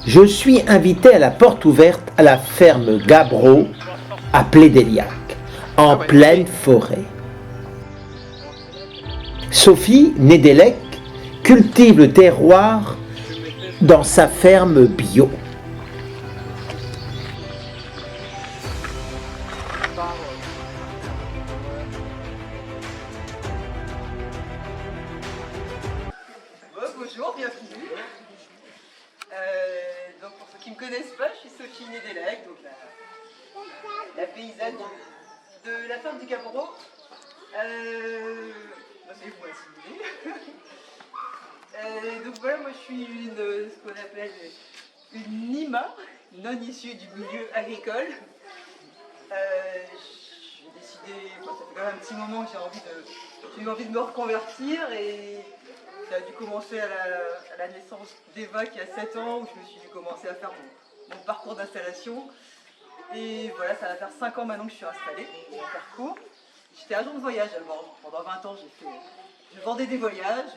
Je suis invité à la porte ouverte à la ferme Gabreau à Plédéliac, en pleine forêt. Sophie Nédélec cultive le terroir dans sa ferme bio. Bonjour, bienvenue. Donc pour ceux qui ne me connaissent pas, je suis Sophie Nédélec, donc la paysanne de la ferme du Gabreau. C'est vous assimiler. Donc voilà, moi je suis ce qu'on appelle une NIMA, non issue du milieu agricole. J'ai décidé, ça fait quand même un petit moment que j'ai eu envie de me reconvertir et ça a dû commencer à la naissance d'Eva qui a 7 ans, où je me suis dû commencer à faire mon parcours d'installation. Et voilà, ça va faire 5 ans maintenant que je suis installée, mon parcours. J'étais agent de voyage avant. Pendant 20 ans, je vendais des voyages,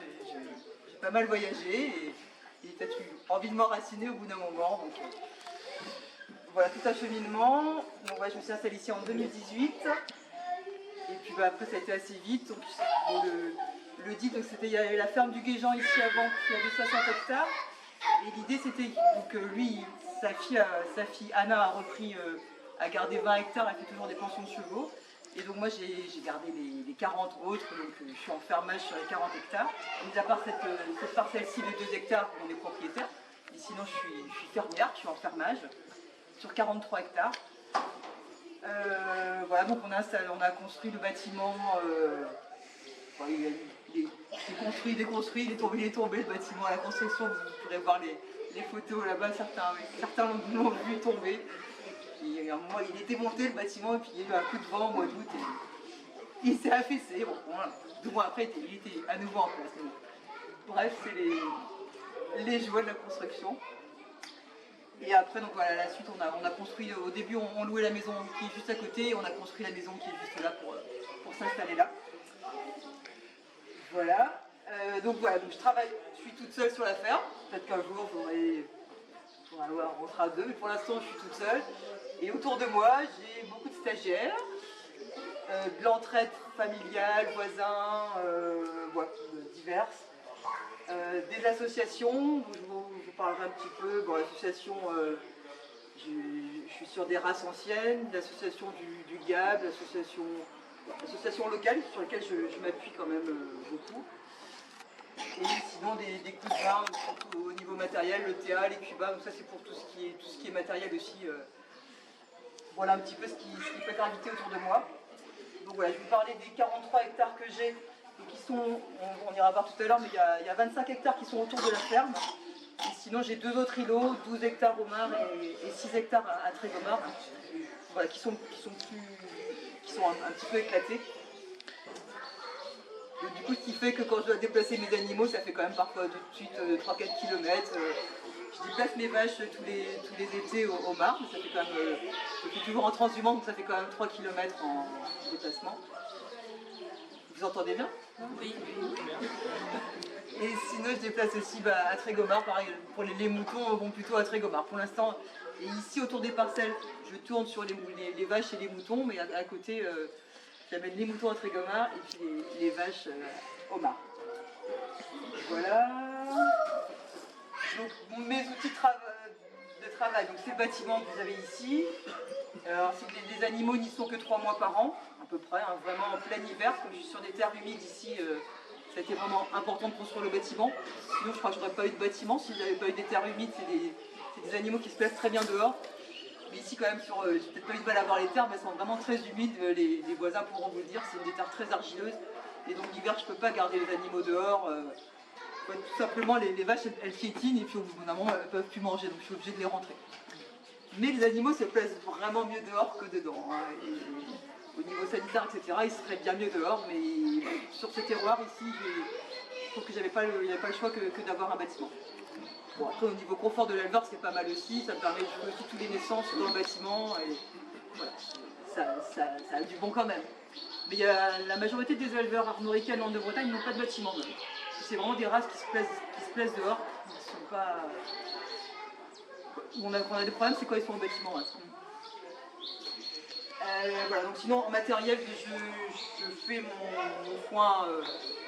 j'ai pas mal voyagé et j'ai peut-être eu envie de m'enraciner au bout d'un moment. Donc, voilà, tout un cheminement. Donc, ouais, je me suis installée ici en 2018. Et puis après, ça a été assez vite. Donc, le dit, il y avait la ferme du Guéjean ici avant, qui avait 60 hectares. Et l'idée, c'était que lui, sa fille Anna a repris à garder 20 hectares, elle fait toujours des pensions de chevaux. Et donc moi, j'ai gardé les 40 autres, donc je suis en fermage sur les 40 hectares. Mis à part cette parcelle-ci de 2 hectares où on est propriétaire. Et sinon, je suis fermière, je suis en fermage sur 43 hectares. Voilà, donc on a construit le bâtiment. Il est construit, déconstruit, il est tombé le bâtiment à la construction. Vous pourrez voir les photos là-bas, certains l'ont vu tomber. Et à un moment, il était monté le bâtiment et puis il y a eu un coup de vent au mois d'août et il s'est affaissé. Bon, voilà. 2 mois après, il était à nouveau en place. Donc, bref, c'est les joies de la construction. Et après, donc voilà, la suite, on a construit, au début, on louait la maison qui est juste à côté, et on a construit la maison qui est juste là pour s'installer là. Voilà. Donc voilà, donc je suis toute seule sur la ferme. Peut-être qu'un jour, on sera 2, mais pour l'instant, je suis toute seule. Et autour de moi, j'ai beaucoup de stagiaires, de l'entraide familiale, voisins, diverses. Des associations, je vous parlerai un petit peu. Bon, l'association, je suis sur des races anciennes, l'association du GAB, l'association locale sur laquelle je m'appuie quand même beaucoup. Et sinon des coups de main, surtout au niveau matériel, le TA, les cubas, donc ça c'est pour tout ce qui est matériel aussi. Voilà un petit peu ce qui peut graviter autour de moi. Donc voilà, je vais vous parler des 43 hectares que j'ai. On ira voir tout à l'heure, mais il y a 25 hectares qui sont autour de la ferme. Et sinon, j'ai 2 autres îlots, 12 hectares au Mar et 6 hectares à Trégomar, voilà, qui sont un petit peu éclatés. Et du coup, ce qui fait que quand je dois déplacer mes animaux, ça fait quand même parfois tout de suite 3-4 km. Je déplace mes vaches tous les étés au Mar, mais ça fait quand même. Je fais toujours en transhumance, donc ça fait quand même 3 km en déplacement. Vous entendez bien? Oui. Et sinon, je déplace aussi à Trégomar, pareil, pour les moutons vont plutôt à Trégomar. Pour l'instant, et ici autour des parcelles, je tourne sur les vaches et les moutons, mais à côté, j'amène les moutons à Trégomar et puis les vaches au Mar. Voilà. Donc, mes outils de travail, donc c'est le bâtiment que vous avez ici. Alors, les animaux n'y sont que 3 mois par an, à peu près, hein, vraiment en plein hiver. Comme je suis sur des terres humides ici, ça a été vraiment important de construire le bâtiment. Sinon, je crois que j'aurais pas eu de bâtiment si j'avais pas eu des terres humides. C'est des animaux qui se placent très bien dehors. Mais ici, quand même, j'ai peut-être pas eu de mal à voir les terres, mais elles sont vraiment très humides. Les voisins pourront vous le dire, c'est des terres très argileuses. Et donc, l'hiver, je peux pas garder les animaux dehors. Tout simplement, les vaches, elles piétinent et puis au bout d'un moment, elles peuvent plus manger. Donc, je suis obligée de les rentrer. Mais les animaux se plaisent vraiment mieux dehors que dedans. Hein. Au niveau sanitaire, etc., ils seraient bien mieux dehors. Mais sur ce terroir ici, je trouve qu'il n'y avait pas le choix que d'avoir un bâtiment. Bon, après, au niveau confort de l'éleveur, c'est pas mal aussi. Ça me permet de jouer toutes les naissances dans le bâtiment. Et voilà, ça a du bon quand même. Mais la majorité des éleveurs armoricains en de Bretagne n'ont pas de bâtiment. C'est vraiment des races qui se plaisent dehors. Ils sont pas... qu'on a des problèmes, c'est quand ils sont en bâtiment. Ouais. Voilà, donc sinon en matériel, je fais mon foin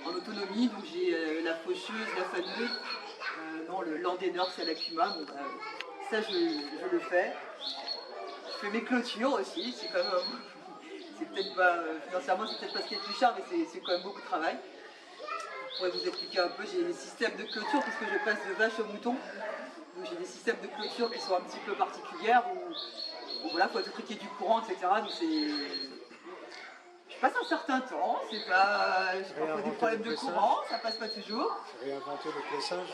en autonomie, donc j'ai la faucheuse, la faneuse, le landéneur, c'est la Cuma, donc ça je le fais. Je fais mes clôtures aussi, c'est quand même, c'est peut-être pas, financièrement c'est peut-être pas ce qui est le plus cher, mais c'est quand même beaucoup de travail. Je pourrais vous expliquer un peu, j'ai des systèmes de clôture puisque je passe de vache au mouton, donc j'ai des systèmes de clôture qui sont un petit peu particulières où voilà, faut à tout prix qu'il y ait du courant, etc. Donc je passe un certain temps, c'est pas, j'ai parfois des problèmes de courant, ça passe pas toujours. Réinventer le plessage.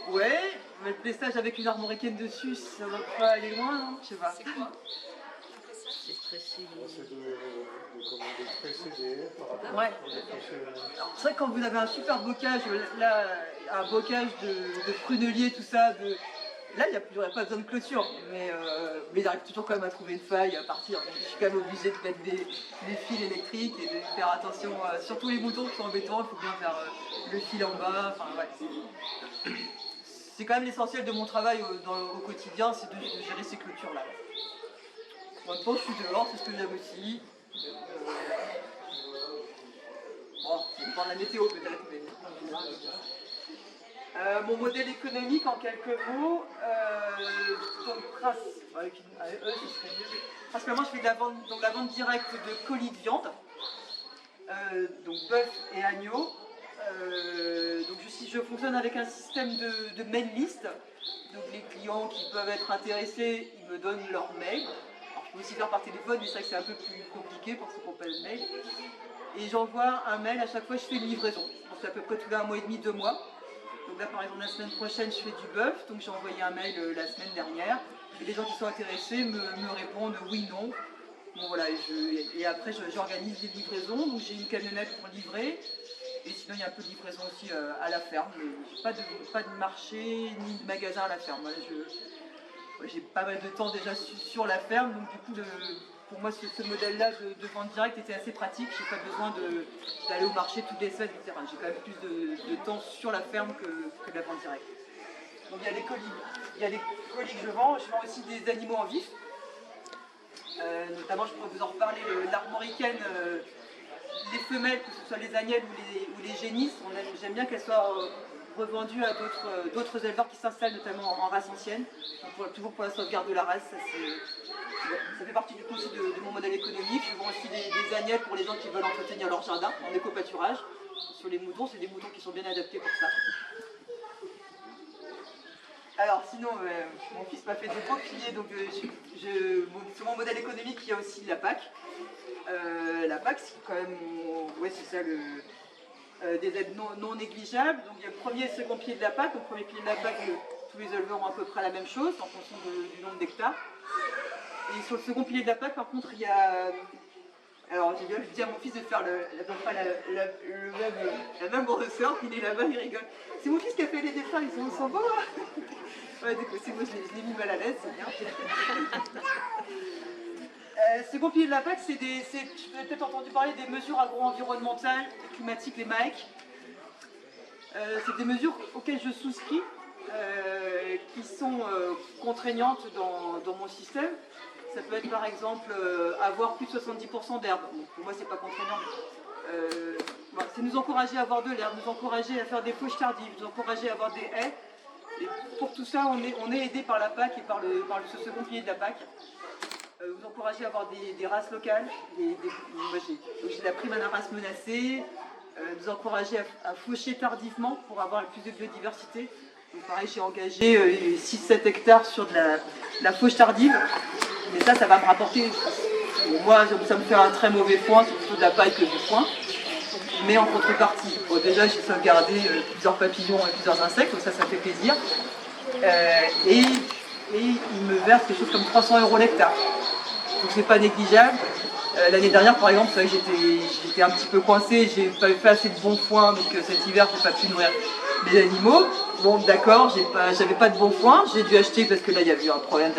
Ouais, mais le plessage avec une armoricaine dessus, ça va pas aller loin, non? Je sais pas. C'est quoi? C'est de commander tresser des haies par rapport Ouais. à des C'est vrai que quand vous avez un super bocage, là, un bocage de prunelier, tout ça, là, il n'y aurait pas besoin de clôture, mais j'arrive toujours quand même à trouver une faille à partir. Je suis quand même obligée de mettre des fils électriques et de faire attention, surtout les moutons qui sont embêtants, il faut bien faire le fil en bas, enfin ouais. C'est quand même l'essentiel de mon travail au quotidien, c'est de gérer ces clôtures-là. En même temps, je suis dehors, c'est ce que j'aime aussi. Bon, ça dépend de la météo peut-être, mais en général, mon modèle économique en quelques mots, principalement je fais de la vente directe de colis de viande, donc bœuf et agneau. Donc je fonctionne avec un système de mail list, donc les clients qui peuvent être intéressés, ils me donnent leur mail. Alors je peux aussi faire par téléphone, mais c'est vrai que c'est un peu plus compliqué pour ceux qui n'ont pas de mail. Et j'envoie un mail, à chaque fois je fais une livraison. Donc c'est à peu près tous les 1 mois et demi, 2 mois. Donc là par exemple la semaine prochaine je fais du bœuf, donc j'ai envoyé un mail la semaine dernière. Et les gens qui sont intéressés me répondent oui, non. Bon voilà, et après j'organise des livraisons, donc j'ai une camionnette pour livrer. Et sinon il y a un peu de livraison aussi à la ferme, mais pas de marché ni de magasin à la ferme. Voilà, j'ai pas mal de temps déjà sur la ferme, donc du coup pour moi ce modèle-là de vente directe était assez pratique. J'ai pas besoin d'aller au marché toutes les semaines, etc. J'ai quand même plus de temps sur la ferme que de la vente directe. Donc il y a les colis que je vends aussi des animaux en vif. Notamment je pourrais vous en reparler, l'armoricaine. Les femelles, que ce soit les agnelles ou les génisses, j'aime bien qu'elles soient revendues à d'autres éleveurs qui s'installent notamment en race ancienne, toujours pour la sauvegarde de la race. Ça fait partie du coup aussi de mon modèle économique. Je vends aussi des agnelles pour les gens qui veulent entretenir leur jardin en éco-pâturage. Sur les moutons, c'est des moutons qui sont bien adaptés pour ça. Alors sinon, mon fils m'a fait des beaux piliers, donc sur mon modèle économique, il y a aussi la PAC. La PAC, c'est quand même, c'est ça, des aides non négligeables. Donc il y a le premier et le second pilier de la PAC. Le premier pilier de la PAC, tous les éleveurs ont à peu près la même chose en fonction du nombre d'hectares. Et sur le second pilier de la PAC, par contre, il y a... Alors j'ai bien dit à mon fils de faire la même grosseur, il est là-bas, il rigole. C'est mon fils qui a fait les dessins, ils sont beaux. Ouais, c'est moi, je l'ai mis mal à l'aise, c'est bien. Second pilier de la PAC, je vous avez peut-être entendu parler des mesures agro-environnementales et climatiques, les MAEC. C'est des mesures auxquelles je souscris, qui sont contraignantes dans mon système. Ça peut être par exemple avoir plus de 70% d'herbe. Bon, pour moi, c'est pas contraignant. C'est nous encourager à avoir de l'herbe, nous encourager à faire des fauches tardives, nous encourager à avoir des haies. Et pour tout ça, on est aidé par la PAC et par ce second pilier de la PAC. Vous encourager à avoir des races locales. J'ai la prime à la race menacée. Nous encourager à faucher tardivement pour avoir le plus de biodiversité. Donc pareil, j'ai engagé 6-7 hectares sur de la fauche tardive. Mais ça va me rapporter, moi ça me fait un très mauvais foin, c'est plutôt de la paille que du foin. Mais en contrepartie, déjà j'ai sauvegardé plusieurs papillons et plusieurs insectes, donc ça fait plaisir. Et il me verse quelque chose comme 300 € l'hectare. Donc c'est pas négligeable. L'année dernière par exemple, c'est vrai que j'étais un petit peu coincée, j'ai pas fait assez de bon foin, donc cet hiver j'ai pas pu nourrir les animaux. Bon d'accord, j'avais pas de bon foin, j'ai dû acheter parce que là il y a eu un problème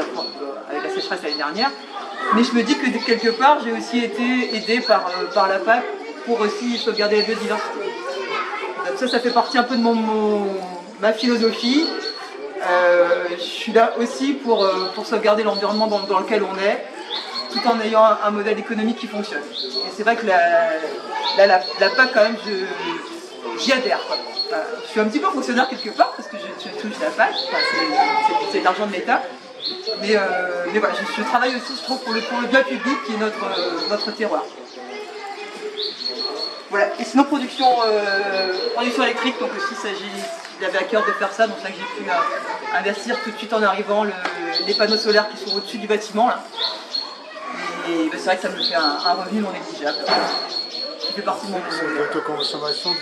avec la sécheresse l'année dernière. Mais je me dis que quelque part j'ai aussi été aidée par la PAC pour aussi sauvegarder la biodiversité. Donc ça fait partie un peu de ma philosophie. Je suis là aussi pour sauvegarder l'environnement dans lequel on est, tout en ayant un modèle économique qui fonctionne. Et c'est vrai que la PAC, quand même, j'y adhère. Voilà. Je suis un petit peu fonctionnaire quelque part parce que je touche la PAC, enfin, c'est de l'argent de l'État. Mais voilà, je travaille aussi, je trouve, pour le bien public qui est notre terroir. Voilà. Et sinon, production électrique, donc aussi, j'avais à cœur de faire ça, donc c'est ça que j'ai pu investir tout de suite en arrivant les panneaux solaires qui sont au-dessus du bâtiment. Là. Et c'est vrai que ça me fait un revenu non négligeable. Qui fait partie de mon besoin. L'autoconsommation,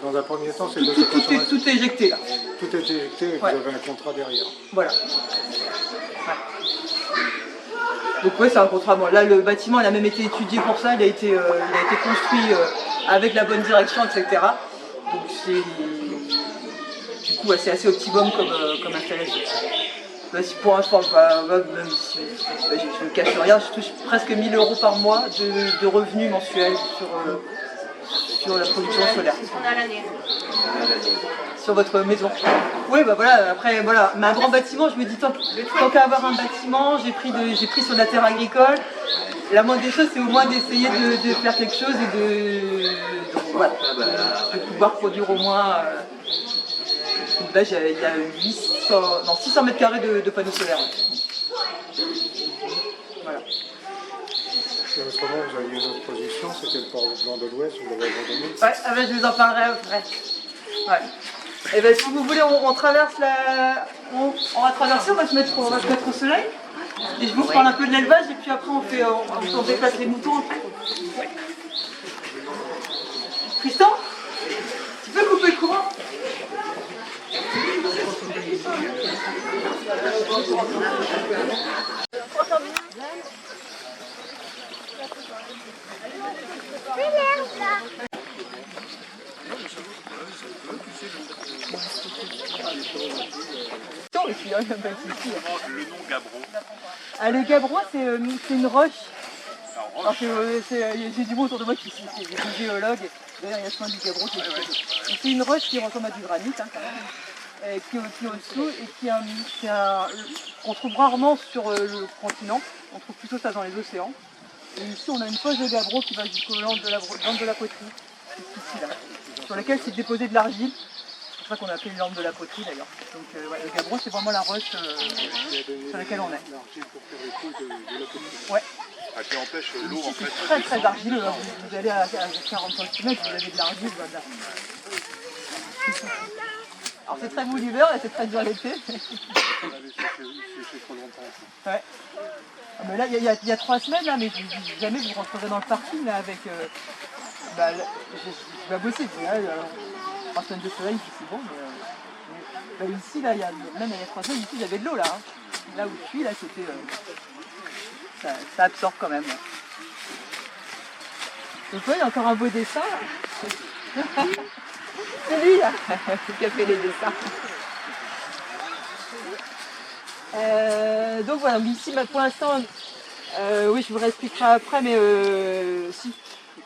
dans un premier temps, c'est l'autoconsommation. Tout est éjecté là. Tout est éjecté et vous avez un contrat derrière. Voilà. Ouais. Donc ouais, c'est un contrat. Bon, là, le bâtiment, il a même été étudié pour ça. Il a été construit avec la bonne direction, etc. Donc c'est du coup c'est assez optimum comme installation. Là, si pour l'instant, même si je ne me cache rien, je touche presque 1 000 € par mois de revenus mensuels sur la production solaire. On a l'année. Sur votre maison. Oui, bah voilà, après, voilà, mais un grand bâtiment, je me dis, tant qu'à avoir un bâtiment, j'ai pris sur la terre agricole. La moindre des choses, c'est au moins d'essayer de faire quelque chose et de pouvoir produire au moins. Là, il y a 600 mètres carrés de panneaux solaires. Voilà. Et autrement, vous aviez une autre position, c'était le port blanc de l'Ouest, vous l'avez abandonné. Ouais, je vous en parlerai après. Ouais. Et ben, si vous voulez, on traverse on va traverser, on va se mettre au soleil. Et je vous parle un peu de l'élevage et puis après on déplace les moutons. Tristan, tu peux couper le courant? Et puis, le nom Gabbro. Le Gabbro, c'est une roche. J'ai du mot autour de moi qui est des géologues. D'ailleurs, il y a soin du Gabbro. C'est une roche qui ressemble à du granit, hein, quand même. Qui est au-dessous et on trouve rarement sur le continent. On trouve plutôt ça dans les océans. Et ici, on a une poche de Gabbro qui va jusqu'au land de la poterie, ici, là, sur laquelle s'est déposé de l'argile. C'est pour ça qu'on a appelé une lampe de la poterie d'ailleurs. Donc le Gabbro, c'est vraiment la roche sur laquelle on est. L'argile pour faire les coups de la poterie. Ouais. Qui empêche l'eau en fait. C'est très argileux. Hein. Vous allez à 40 cm, vous avez de l'argile. Voilà. Alors c'est très mou l'hiver et c'est très dur l'été. Ouais. Ah, mais là, il y a 3 semaines, là, mais jamais vous rentrerez dans le parking là, avec. Je vais bosser. 3 semaines de soleil, c'est bon. Mais ici, là, même il y a 3 semaines, ici, il y avait de l'eau là. Hein. Là où je suis, là, c'était. Ça absorbe quand même. Donc, il y a encore un beau dessin. C'est lui là qui a fait les dessins. Donc voilà, ici pour l'instant, oui je vous réexpliquerai après, mais si.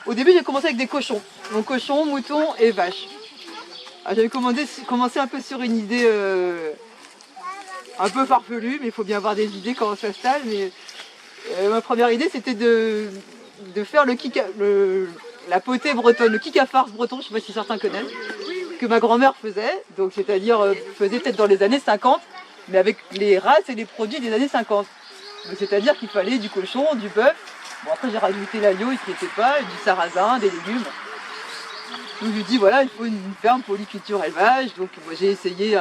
Au début j'ai commencé avec des cochons. Donc cochons, moutons et vaches. J'avais commencé un peu sur une idée un peu farfelue, mais il faut bien avoir des idées quand on s'installe. Mais ma première idée c'était de faire la potée bretonne, le kikafars breton, je ne sais pas si certains connaissent, que ma grand-mère faisait, donc c'est-à-dire faisait peut-être dans les années 50, mais avec les races et les produits des années 50. C'est-à-dire qu'il fallait du cochon, du bœuf, bon après j'ai rajouté l'agneau, il n'y était pas, du sarrasin, des légumes. Donc je lui dis voilà, il faut une ferme polyculture élevage, donc j'ai essayé,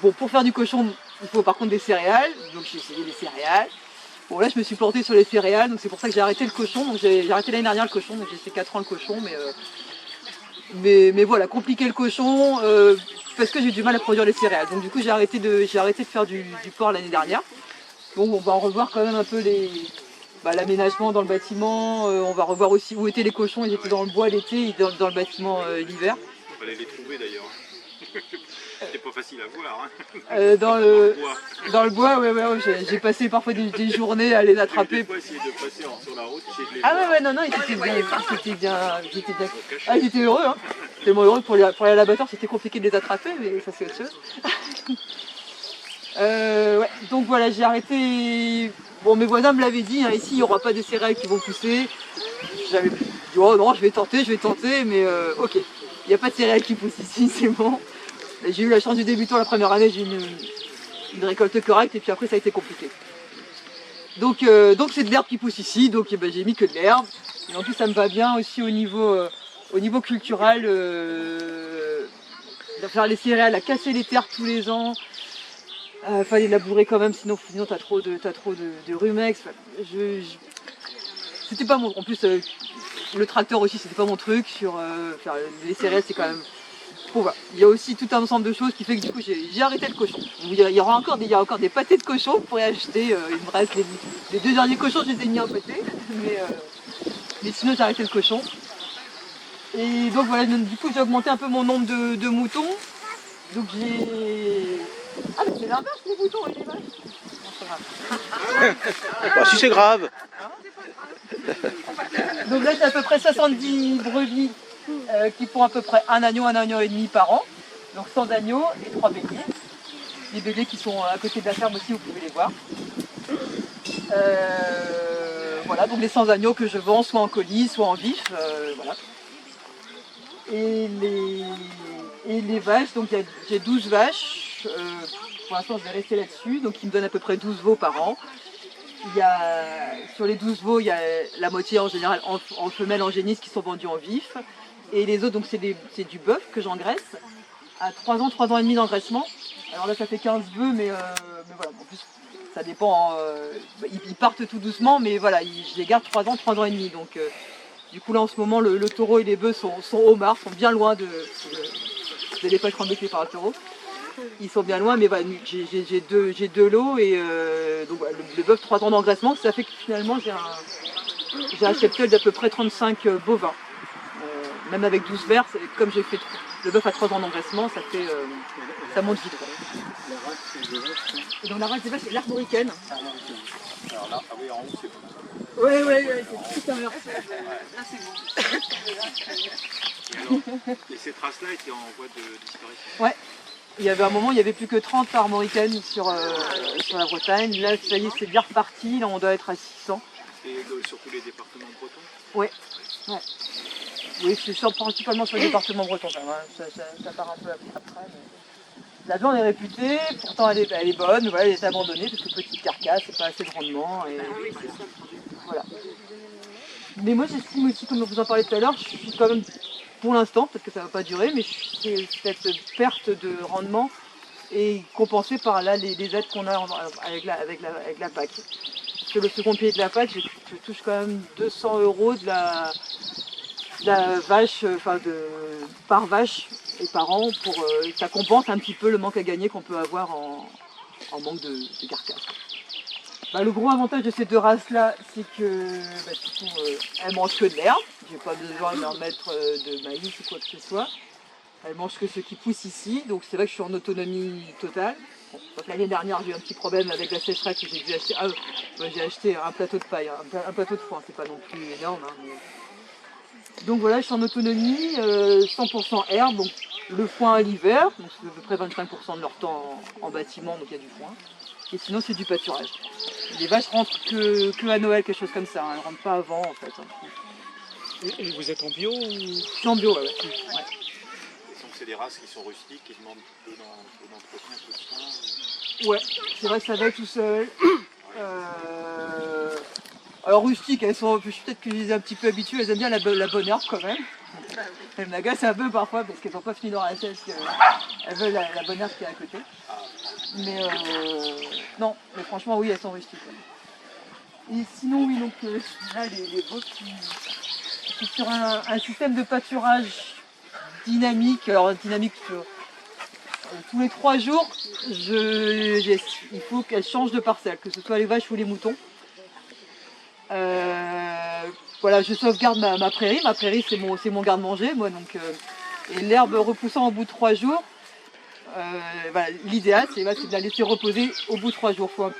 bon pour faire du cochon, il faut par contre des céréales, donc j'ai essayé les céréales. Bon là je me suis plantée sur les céréales, donc c'est pour ça que j'ai arrêté le cochon, donc j'ai arrêté l'année dernière le cochon, donc j'ai fait 4 ans le cochon, mais voilà, compliqué le cochon, parce que j'ai du mal à produire les céréales, donc du coup j'ai arrêté de faire du porc l'année dernière. Bon on va en revoir quand même un peu l'aménagement dans le bâtiment, on va revoir aussi où étaient les cochons, ils étaient dans le bois l'été et dans le bâtiment l'hiver. Il fallait les trouver d'ailleurs. C'était pas facile à voir. Hein. Dans le bois, ouais, j'ai passé parfois des journées à les attraper. Des fois, essayer de passer sur la route, essayer de les voir. Ouais, non, j'étais heureux, hein. Tellement heureux pour aller à l'abattoir, c'était compliqué de les attraper, mais ça c'est autre chose. Ouais, donc voilà, j'ai arrêté. Bon, mes voisins me l'avaient dit, hein, ici il n'y aura pas de céréales qui vont pousser. J'avais dit, oh non, je vais tenter, mais ok, il n'y a pas de céréales qui poussent ici, c'est bon. J'ai eu la chance du débutant la première année, j'ai eu une récolte correcte, et puis après ça a été compliqué. Donc c'est de l'herbe qui pousse ici, donc ben, j'ai mis que de l'herbe. Et en plus ça me va bien aussi au niveau culturel, de faire les céréales, à casser les terres tous les ans. Fallait labourer quand même, sinon t'as trop de rumex. C'était pas mon. En plus, le tracteur aussi, c'était pas mon truc. Faire les céréales, c'est quand même. Bon, voilà. Il y a aussi tout un ensemble de choses qui fait que du coup j'ai arrêté le cochon. Il y aura encore des pâtés de cochon, vous pourrez acheter. Il me reste les 2 derniers cochons, je les ai mis en pâté. Mais sinon j'ai arrêté le cochon. Et donc voilà, du coup j'ai augmenté un peu mon nombre de moutons. Donc j'ai. Ah mais c'est l'inverse les moutons et les vaches. Non, c'est grave. Bah, si c'est grave. Donc là j'ai à peu près 70 brebis qui font à peu près un agneau et demi par an. Donc 100 agneaux et 3 béliers. Les béliers qui sont à côté de la ferme aussi, vous pouvez les voir. Voilà, donc les 100 agneaux que je vends soit en colis, soit en vif. Voilà. Et les vaches, donc j'ai 12 vaches. Pour l'instant je vais rester là-dessus, donc ils me donnent à peu près 12 veaux par an. Sur les 12 veaux, il y a la moitié en général en femelles en génisse qui sont vendues en vif. Et les autres, donc c'est du bœuf que j'engraisse à 3 ans, 3 ans et demi d'engraissement. Alors là ça fait 15 bœufs, mais voilà, en plus ça dépend, ils partent tout doucement, mais voilà, je les garde 3 ans, 3 ans et demi. Donc du coup là en ce moment le taureau et les bœufs sont homards, sont bien loin de. Vous n'allez pas être embêtés par le taureau. Ils sont bien loin, mais voilà, j'ai deux lots et donc voilà, le bœuf 3 ans d'engraissement, ça fait que finalement j'ai un cheptel d'à peu près 35 bovins. Même avec 12 vers, comme j'ai fait le bœuf à 3 ans d'engraissement, ça monte vite. Et donc la race des vaches, c'est l'armoricaine. Alors là, ah oui, en haut, c'est bon. Ouais, c'est tout inversé. Là, c'est bon. Et ces traces-là étaient en voie de disparition. Ouais. Il y avait un moment, il n'y avait plus que 30 armoricaines sur la Bretagne. Là, ça y est, c'est bien reparti. Là, on doit être à 600. Et sur tous les départements bretons. Ouais. Oui, je suis principalement sur les départements bretons. Ça part un peu après. Mais... La viande est réputée, pourtant elle est bonne. Voilà, elle est abandonnée parce que petite carcasse, c'est pas assez de rendement. Et... Voilà. Mais moi, j'estime aussi, comme vous en parlez tout à l'heure, je suis quand même, pour l'instant, peut-être que ça ne va pas durer, mais cette perte de rendement est compensée par là, les aides qu'on a avec la PAC. Parce que le second pilier de la PAC, je touche quand même 200 € de la vache, par vache et par an, ça compense un petit peu le manque à gagner qu'on peut avoir en manque de carcasse. Le gros avantage de ces 2 races-là, c'est que elles mangent que de l'herbe. J'ai pas besoin de leur mettre de maïs ou quoi que ce soit. Elles mangent que ce qui pousse ici, donc c'est vrai que je suis en autonomie totale. Bon, l'année dernière, j'ai eu un petit problème avec la sécheresse, j'ai dû acheter. J'ai acheté un plateau de paille, un plateau de foin, c'est pas non plus énorme. Hein, mais... Donc voilà, je suis en autonomie, 100% herbe, donc le foin à l'hiver, donc c'est à peu près 25% de leur temps en bâtiment, donc il y a du foin. Et sinon c'est du pâturage. Les vaches rentrent que à Noël, quelque chose comme ça, hein. Elles rentrent pas avant en fait. Hein. Et vous êtes en bio ou... Je suis en bio, ouais. Et donc c'est des races qui sont rustiques, qui demandent peu d'entretien, peu de soin. Ouais, c'est vrai que ça va tout seul. Alors rustiques, elles sont, peut-être que je les ai un petit peu habituées, elles aiment bien la bonne herbe quand même. Elles m'agacent un peu parfois parce qu'elles n'ont pas fini leur assiette, elles veulent la bonne herbe qui est à côté. Mais non, mais franchement oui, elles sont rustiques. Et sinon oui, donc là les veaux je suis sur un système de pâturage dynamique. Alors dynamique tous les 3 jours, il faut qu'elles changent de parcelle, que ce soit les vaches ou les moutons. Voilà, je sauvegarde ma prairie. Ma prairie, c'est mon garde-manger, moi. Donc, et l'herbe repoussant au bout de 3 jours, voilà, l'idéal, c'est de la laisser reposer au bout de 3 jours. Faut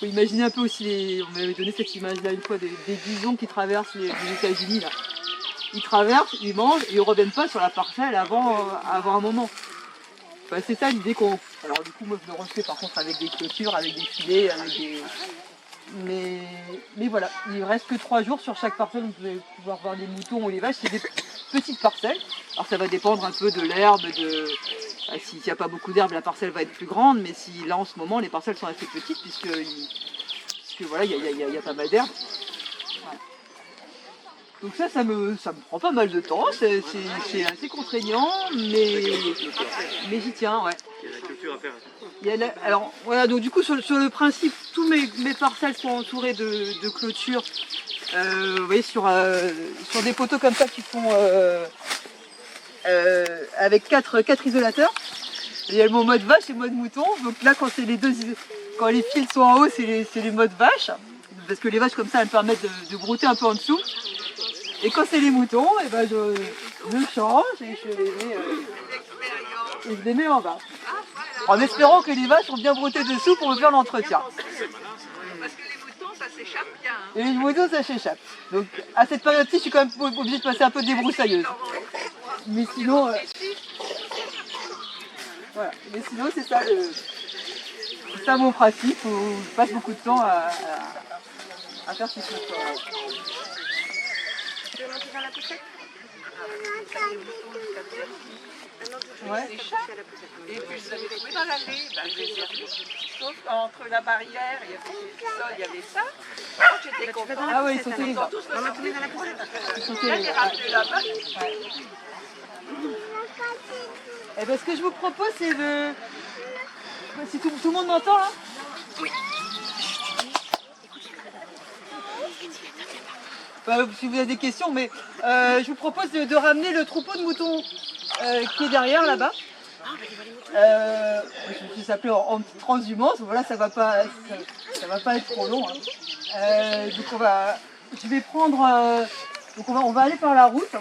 imaginer un peu aussi on m'avait donné cette image-là une fois des bisons qui traversent les États-Unis là. Ils traversent, ils mangent et ils ne reviennent pas sur la parcelle avant un moment. C'est ça l'idée Alors du coup, moi je le refais par contre avec des clôtures, avec des filets, avec des... Mais voilà, il ne reste que 3 jours sur chaque parcelle, vous pouvez pouvoir voir les moutons ou les vaches, c'est des petites parcelles. Alors ça va dépendre un peu de l'herbe, s'il n'y a pas beaucoup d'herbe, la parcelle va être plus grande, mais si là en ce moment les parcelles sont assez petites puisque voilà, il y a pas mal d'herbe. Voilà. Donc ça me prend pas mal de temps, c'est assez contraignant, mais j'y tiens, ouais. Il y a la culture à faire. Alors voilà, donc du coup sur le principe, tous mes parcelles sont entourées de clôtures. Vous voyez sur des poteaux comme ça qui font avec 4 isolateurs. Il y a le mode vache et le mode mouton. Donc là quand les fils sont en haut, c'est les modes vaches. Parce que les vaches comme ça elles permettent de brouter un peu en dessous. Et quand c'est les moutons, et ben je change et je les mets en bas. En espérant que les vaches sont bien broutées dessous pour me faire l'entretien. Parce que les moutons, ça s'échappe bien. Hein. Et les moutons, ça s'échappe. Donc à cette période-ci, je suis quand même obligée de passer un peu de débroussailleuse. Mais sinon, voilà. Mais sinon, c'est ça mon principe. Je passe beaucoup de temps à faire ces choses. Tu veux monter dans la poussette? Ouais. Et puis vous avez trouvé dans l'allée, sauf entre la barrière et il y avait ça. Quand j'étais contente, Ah oui, ils sont tous tous me sortis dans la poussette. là. Elle est rappelée là-bas. Et ben, ce que je vous propose, c'est de... Si tout le monde m'entend là? Oui. Si vous avez des questions, mais je vous propose de ramener le troupeau de moutons qui est derrière là-bas. Je vais s'appeler en petite transhumance, voilà, ça va pas être trop long. Hein. Donc je vais prendre, donc on va aller par la route.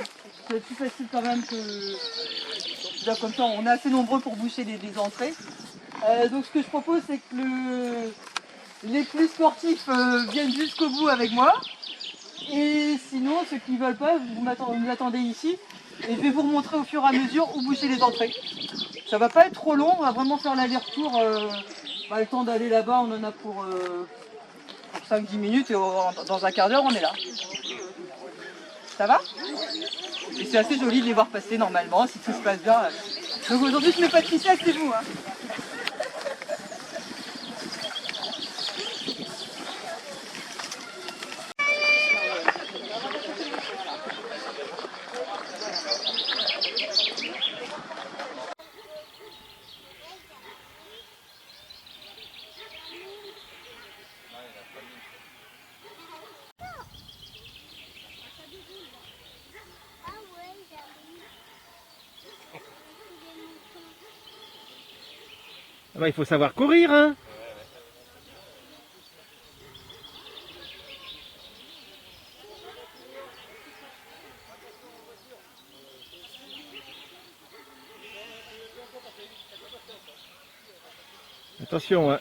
C'est plus facile quand même que là, comme ça, on est assez nombreux pour boucher les entrées. Donc ce que je propose, c'est que les plus sportifs viennent jusqu'au bout avec moi. Et sinon, ceux qui ne veulent pas, vous m'attendez ici. Et je vais vous remontrer au fur et à mesure où boucher les entrées. Ça va pas être trop long, on va vraiment faire l'aller-retour. Le temps d'aller là-bas, on en a pour 5-10 minutes et dans un quart d'heure, on est là. Ça va? Et c'est assez joli de les voir passer normalement, si tout se passe bien. Donc aujourd'hui, je ne mets pas de ficelle, c'est vous. Hein. Ah bah, il faut savoir courir, hein. Attention, hein.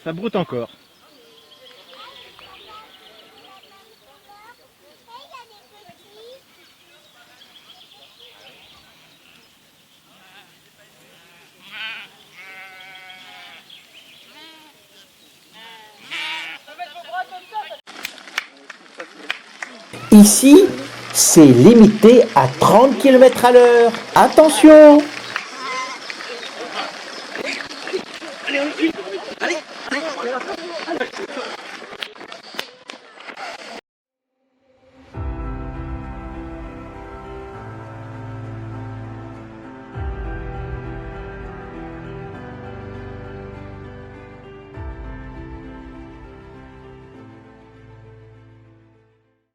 Ça broute encore. Ici, c'est limité à 30 km/h. Attention! Allez, on y va.